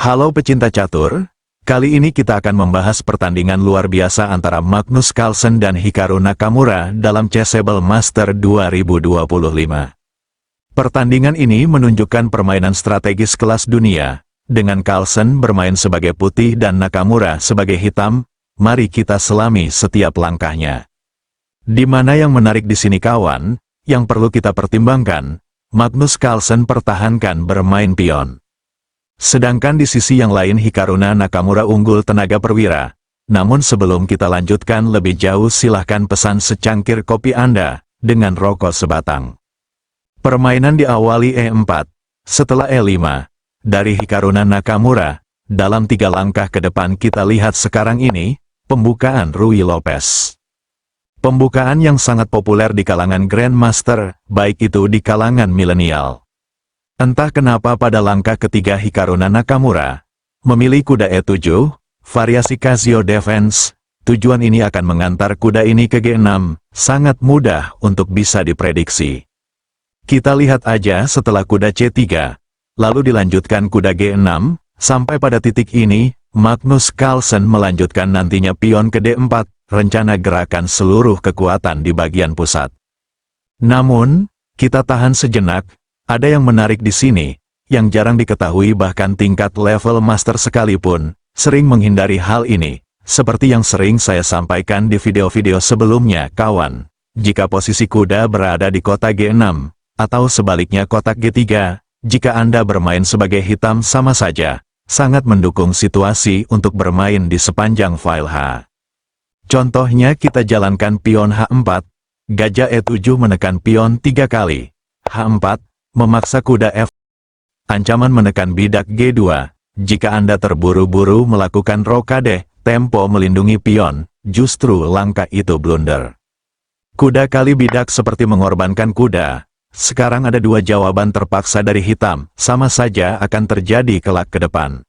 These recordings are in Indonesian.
Halo pecinta catur, kali ini kita akan membahas pertandingan luar biasa antara Magnus Carlsen dan Hikaru Nakamura dalam Chessable Master 2025. Pertandingan ini menunjukkan permainan strategis kelas dunia, dengan Carlsen bermain sebagai putih dan Nakamura sebagai hitam. Mari kita selami setiap langkahnya. Di mana yang menarik di sini kawan, yang perlu kita pertimbangkan, Magnus Carlsen pertahankan bermain pion. Sedangkan di sisi yang lain Hikaru Nakamura unggul tenaga perwira. Namun sebelum kita lanjutkan lebih jauh silahkan pesan secangkir kopi Anda, dengan rokok sebatang. Permainan diawali E4, setelah E5, dari Hikaru Nakamura. Dalam 3 langkah ke depan kita lihat sekarang ini, pembukaan Ruy Lopez. Pembukaan yang sangat populer di kalangan Grandmaster, baik itu di kalangan milenial. Entah kenapa pada langkah ketiga Hikaru Nakamura memilih kuda E7, variasi Casio Defense. Tujuan ini akan mengantar kuda ini ke G6, sangat mudah untuk bisa diprediksi. Kita lihat aja setelah kuda C3, lalu dilanjutkan kuda G6, sampai pada titik ini, Magnus Carlsen melanjutkan nantinya pion ke D4, rencana gerakan seluruh kekuatan di bagian pusat. Namun, kita tahan sejenak. Ada yang menarik di sini, yang jarang diketahui bahkan tingkat level master sekalipun, sering menghindari hal ini, seperti yang sering saya sampaikan di video-video sebelumnya kawan. Jika posisi kuda berada di kotak G6, atau sebaliknya kotak G3, jika Anda bermain sebagai hitam sama saja, sangat mendukung situasi untuk bermain di sepanjang file H. Contohnya kita jalankan pion H4, gajah E7 menekan pion 3 kali, H4, memaksa kuda F. Ancaman menekan bidak G2. Jika Anda terburu-buru melakukan rokade, tempo melindungi pion, justru langkah itu blunder. Kuda kali bidak seperti mengorbankan kuda. Sekarang ada 2 jawaban terpaksa dari hitam, sama saja akan terjadi kelak ke depan.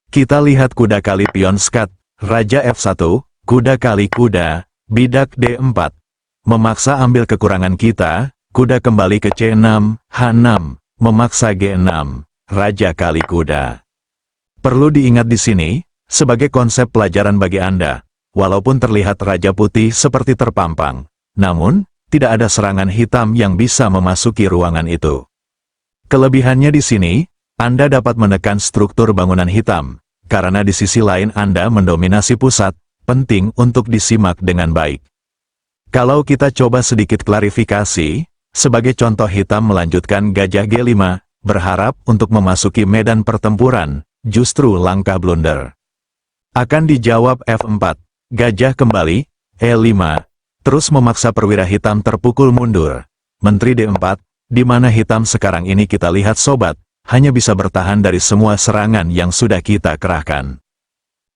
Kita lihat kuda kali pion skat, raja F1, kuda kali kuda, bidak D4. Memaksa ambil kekurangan kita. Kuda kembali ke C6, H6, memaksa G6, raja kali kuda. Perlu diingat di sini, sebagai konsep pelajaran bagi Anda, walaupun terlihat raja putih seperti terpampang, namun, tidak ada serangan hitam yang bisa memasuki ruangan itu. Kelebihannya di sini, Anda dapat menekan struktur bangunan hitam, karena di sisi lain Anda mendominasi pusat, penting untuk disimak dengan baik. Kalau kita coba sedikit klarifikasi, sebagai contoh hitam melanjutkan gajah G5, berharap untuk memasuki medan pertempuran, justru langkah blunder. Akan dijawab F4, gajah kembali, E5, terus memaksa perwira hitam terpukul mundur. Menteri D4, di mana hitam sekarang ini kita lihat sobat, hanya bisa bertahan dari semua serangan yang sudah kita kerahkan.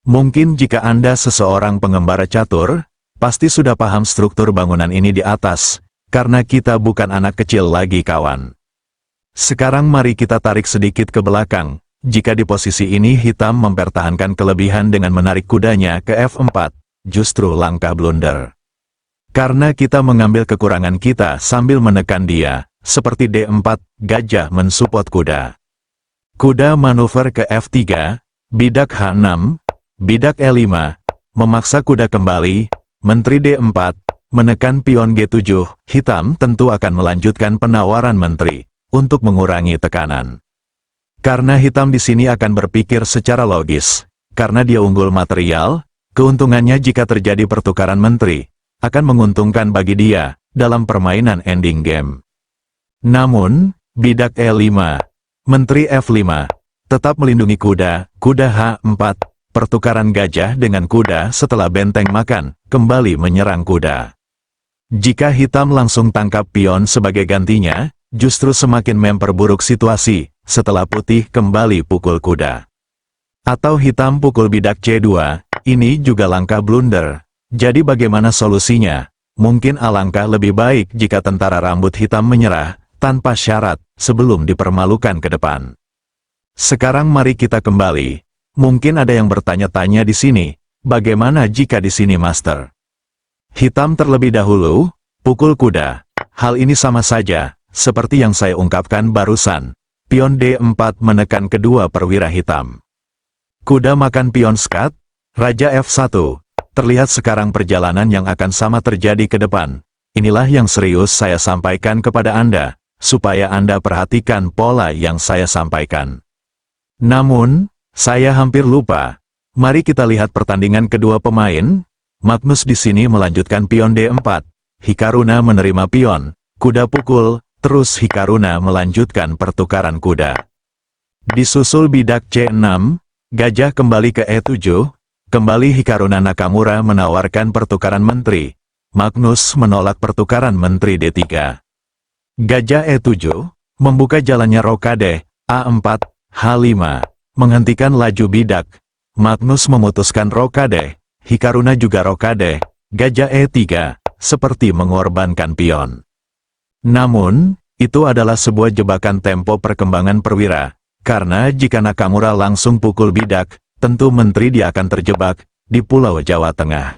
Mungkin jika Anda seseorang pengembara catur, pasti sudah paham struktur bangunan ini di atas, karena kita bukan anak kecil lagi kawan. Sekarang mari kita tarik sedikit ke belakang. Jika di posisi ini hitam mempertahankan kelebihan dengan menarik kudanya ke F4, justru langkah blunder. Karena kita mengambil kekurangan kita sambil menekan dia, seperti D4, gajah mensupport kuda. Kuda manuver ke F3, bidak H6, bidak E5, memaksa kuda kembali, menteri D4, menekan pion G7, hitam tentu akan melanjutkan penawaran menteri, untuk mengurangi tekanan. Karena hitam di sini akan berpikir secara logis, karena dia unggul material, keuntungannya jika terjadi pertukaran menteri, akan menguntungkan bagi dia, dalam permainan ending game. Namun, bidak E5, menteri F5, tetap melindungi kuda, kuda H4, pertukaran gajah dengan kuda setelah benteng makan, kembali menyerang kuda. Jika hitam langsung tangkap pion sebagai gantinya, justru semakin memperburuk situasi, setelah putih kembali pukul kuda. Atau hitam pukul bidak C2, ini juga langkah blunder. Jadi bagaimana solusinya? Mungkin alangkah lebih baik jika tentara rambut hitam menyerah, tanpa syarat, sebelum dipermalukan ke depan. Sekarang mari kita kembali. Mungkin ada yang bertanya-tanya di sini, bagaimana jika di sini master? Hitam terlebih dahulu, pukul kuda. Hal ini sama saja, seperti yang saya ungkapkan barusan. Pion D4 menekan kedua perwira hitam. Kuda makan pion skat, Raja F1. Terlihat sekarang perjalanan yang akan sama terjadi ke depan. Inilah yang serius saya sampaikan kepada Anda, supaya Anda perhatikan pola yang saya sampaikan. Namun, saya hampir lupa. Mari kita lihat pertandingan kedua pemain. Magnus di sini melanjutkan pion D4. Hikaruna menerima pion, kuda pukul, terus Hikaruna melanjutkan pertukaran kuda. Disusul bidak C6, gajah kembali ke E7, kembali Hikaruna Nakamura menawarkan pertukaran menteri. Magnus menolak pertukaran menteri D3. Gajah E7, membuka jalannya rokade, A4, H5, menghentikan laju bidak. Magnus memutuskan rokade, Hikaruna juga rokade, gajah E3, seperti mengorbankan pion. Namun, itu adalah sebuah jebakan tempo perkembangan perwira. Karena jika Nakamura langsung pukul bidak, tentu menteri dia akan terjebak di Pulau Jawa Tengah.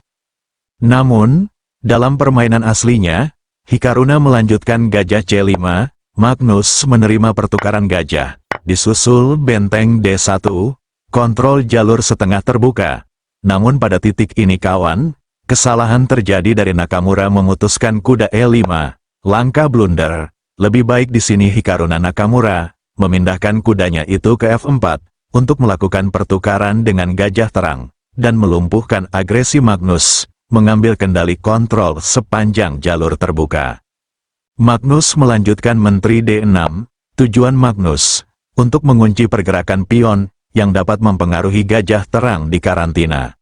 Namun, dalam permainan aslinya, Hikaruna melanjutkan gajah C5, Magnus menerima pertukaran gajah, disusul benteng D1, kontrol jalur setengah terbuka. Namun pada titik ini kawan, kesalahan terjadi dari Nakamura memutuskan kuda E5, langkah blunder. Lebih baik di sini Hikaruna Nakamura memindahkan kudanya itu ke F4, untuk melakukan pertukaran dengan gajah terang, dan melumpuhkan agresi Magnus, mengambil kendali kontrol sepanjang jalur terbuka. Magnus melanjutkan menteri D6, tujuan Magnus, untuk mengunci pergerakan pion, yang dapat mempengaruhi gajah terang di karantina.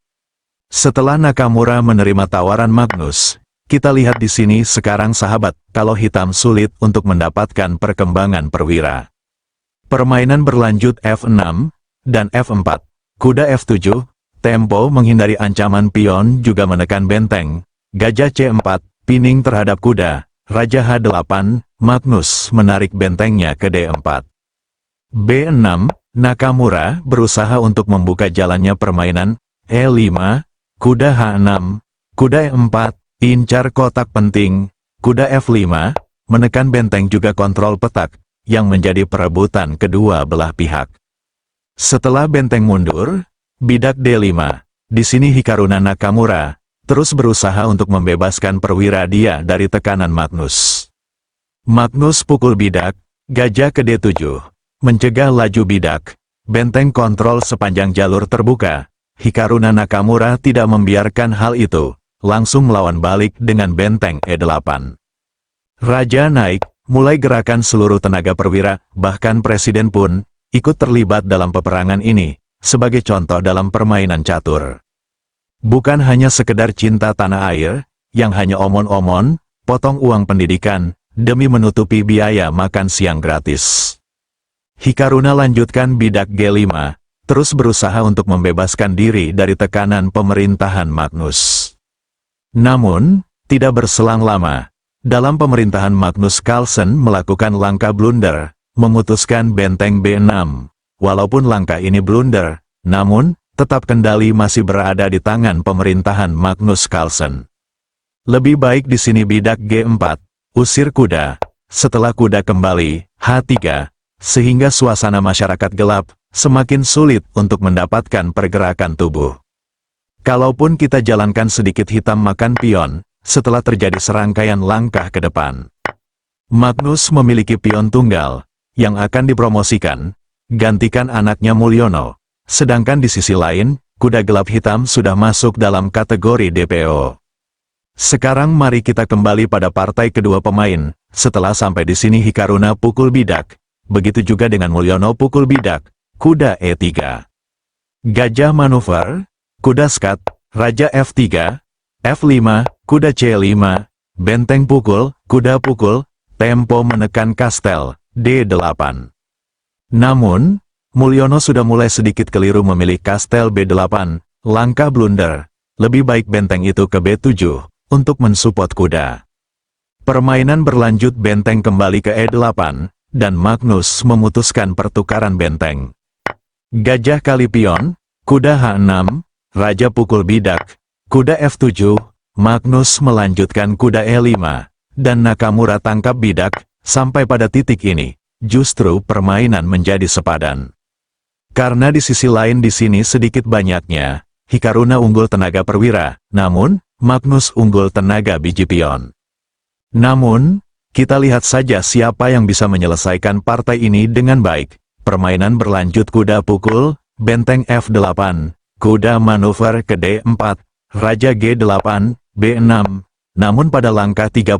Setelah Nakamura menerima tawaran Magnus, kita lihat di sini sekarang sahabat, kalau hitam sulit untuk mendapatkan perkembangan perwira. Permainan berlanjut F6, dan F4. Kuda F7, tempo menghindari ancaman pion juga menekan benteng. Gajah C4, pining terhadap kuda. Raja H8, Magnus menarik bentengnya ke D4. B6, Nakamura berusaha untuk membuka jalannya permainan. E5, kuda H6, kuda E4, incar kotak penting. Kuda F5, menekan benteng juga kontrol petak, yang menjadi perebutan kedua belah pihak. Setelah benteng mundur, bidak D5, di sini Hikaruna Nakamura terus berusaha untuk membebaskan perwira dia dari tekanan Magnus. Magnus pukul bidak, gajah ke D7, mencegah laju bidak, benteng kontrol sepanjang jalur terbuka. Hikaruna Nakamura tidak membiarkan hal itu, langsung melawan balik dengan benteng E8. Raja naik, mulai gerakan seluruh tenaga perwira, bahkan presiden pun ikut terlibat dalam peperangan ini, sebagai contoh dalam permainan catur. Bukan hanya sekedar cinta tanah air, yang hanya omon-omon, potong uang pendidikan, demi menutupi biaya makan siang gratis. Hikaruna lanjutkan bidak G5, terus berusaha untuk membebaskan diri dari tekanan pemerintahan Magnus. Namun, tidak berselang lama, dalam pemerintahan Magnus Carlsen melakukan langkah blunder, memutuskan benteng B6. Walaupun langkah ini blunder, namun, tetap kendali masih berada di tangan pemerintahan Magnus Carlsen. Lebih baik di sini bidak G4, usir kuda. Setelah kuda kembali, H3, sehingga suasana masyarakat gelap, semakin sulit untuk mendapatkan pergerakan tubuh. Kalaupun kita jalankan sedikit hitam makan pion, setelah terjadi serangkaian langkah ke depan. Magnus memiliki pion tunggal, yang akan dipromosikan, gantikan anaknya Mulyono. Sedangkan di sisi lain, kuda gelap hitam sudah masuk dalam kategori DPO. Sekarang mari kita kembali pada partai kedua pemain. Setelah sampai di sini Hikaruna pukul bidak, begitu juga dengan Mulyono pukul bidak, kuda E3. Gajah manuver, kuda skat, Raja F3, F5, kuda C5, benteng pukul, kuda pukul, tempo menekan kastel, D8. Namun, Mulyono sudah mulai sedikit keliru memilih kastel B8, langkah blunder. Lebih baik benteng itu ke B7, untuk mensupport kuda. Permainan berlanjut benteng kembali ke E8, dan Magnus memutuskan pertukaran benteng. Gajah kali pion, kuda H6, Raja pukul bidak, kuda F7, Magnus melanjutkan kuda E5, dan Nakamura tangkap bidak. Sampai pada titik ini, justru permainan menjadi sepadan. Karena di sisi lain di sini sedikit banyaknya, Hikaruna unggul tenaga perwira, namun, Magnus unggul tenaga biji pion. Namun, kita lihat saja siapa yang bisa menyelesaikan partai ini dengan baik. Permainan berlanjut kuda pukul, benteng F8, kuda manuver ke D4, Raja G8, B6. Namun pada langkah 39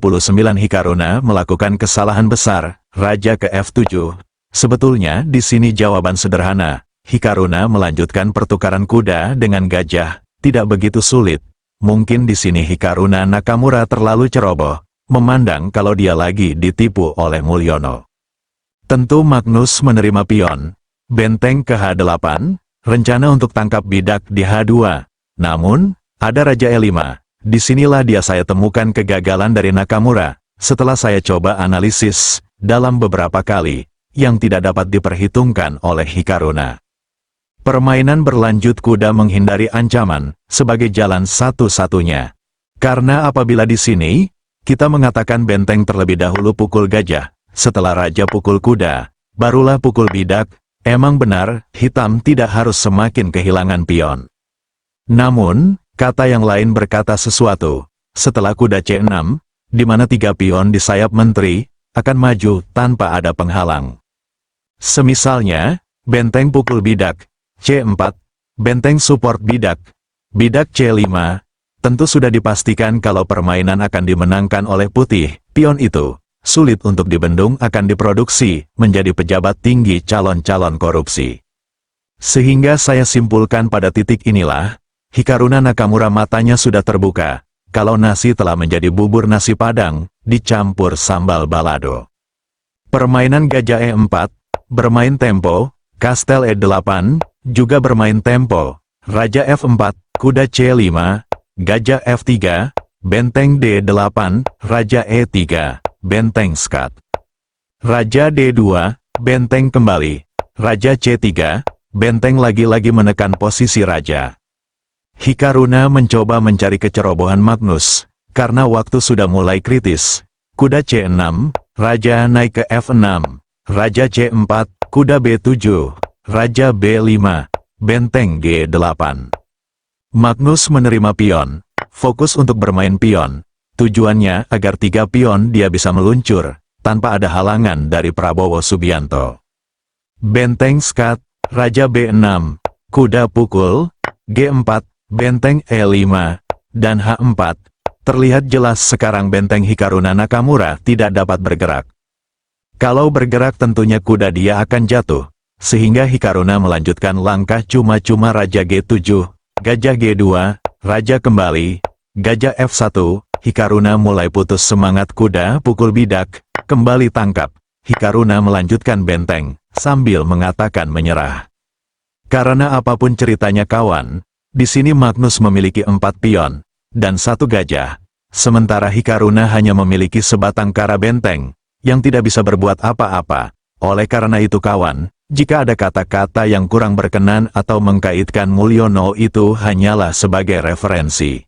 Hikaruna melakukan kesalahan besar, Raja ke F7. Sebetulnya di sini jawaban sederhana. Hikaruna melanjutkan pertukaran kuda dengan gajah, tidak begitu sulit. Mungkin di sini Hikaruna Nakamura terlalu ceroboh, memandang kalau dia lagi ditipu oleh Mulyono. Tentu Magnus menerima pion, benteng ke H8, rencana untuk tangkap bidak di H2. Namun, ada Raja E5. Disinilah dia saya temukan kegagalan dari Nakamura, setelah saya coba analisis, dalam beberapa kali, yang tidak dapat diperhitungkan oleh Hikaruna. Permainan berlanjut kuda menghindari ancaman, sebagai jalan satu-satunya. Karena apabila di sini, kita mengatakan benteng terlebih dahulu pukul gajah, setelah raja pukul kuda, barulah pukul bidak, emang benar, hitam tidak harus semakin kehilangan pion. Namun, kata yang lain berkata sesuatu, setelah kuda C6, di mana 3 pion di sayap menteri, akan maju tanpa ada penghalang. Semisalnya, benteng pukul bidak, C4, benteng support bidak, bidak C5, tentu sudah dipastikan kalau permainan akan dimenangkan oleh putih, pion itu, sulit untuk dibendung akan diproduksi, menjadi pejabat tinggi calon-calon korupsi. Sehingga saya simpulkan pada titik inilah, Hikaruna Nakamura matanya sudah terbuka, kalau nasi telah menjadi bubur nasi padang, dicampur sambal balado. Permainan gajah E4, bermain tempo, kastel E8, juga bermain tempo, Raja F4, kuda C5, gajah F3, benteng D8, Raja E3, benteng skat. Raja D2, benteng kembali, Raja C3, benteng lagi-lagi menekan posisi raja. Hikaruna mencoba mencari kecerobohan Magnus, karena waktu sudah mulai kritis. Kuda C6, Raja naik ke F6, Raja C4, kuda B7, Raja B5, benteng G8. Magnus menerima pion, fokus untuk bermain pion. Tujuannya agar 3 pion dia bisa meluncur, tanpa ada halangan dari Prabowo Subianto. Benteng skat, Raja B6, kuda pukul, G4, benteng E5, dan H4. Terlihat jelas sekarang benteng Hikaruna Nakamura tidak dapat bergerak. Kalau bergerak tentunya kuda dia akan jatuh, sehingga Hikaruna melanjutkan langkah cuma-cuma Raja G7, gajah G2, Raja kembali, gajah F1, Hikaruna mulai putus semangat kuda pukul bidak, kembali tangkap. Hikaruna melanjutkan benteng, sambil mengatakan menyerah. Karena apapun ceritanya kawan, di sini Magnus memiliki 4 pion, dan 1 gajah, sementara Hikaruna hanya memiliki sebatang kara benteng, yang tidak bisa berbuat apa-apa. Oleh karena itu kawan, jika ada kata-kata yang kurang berkenan atau mengkaitkan Mulyono itu hanyalah sebagai referensi.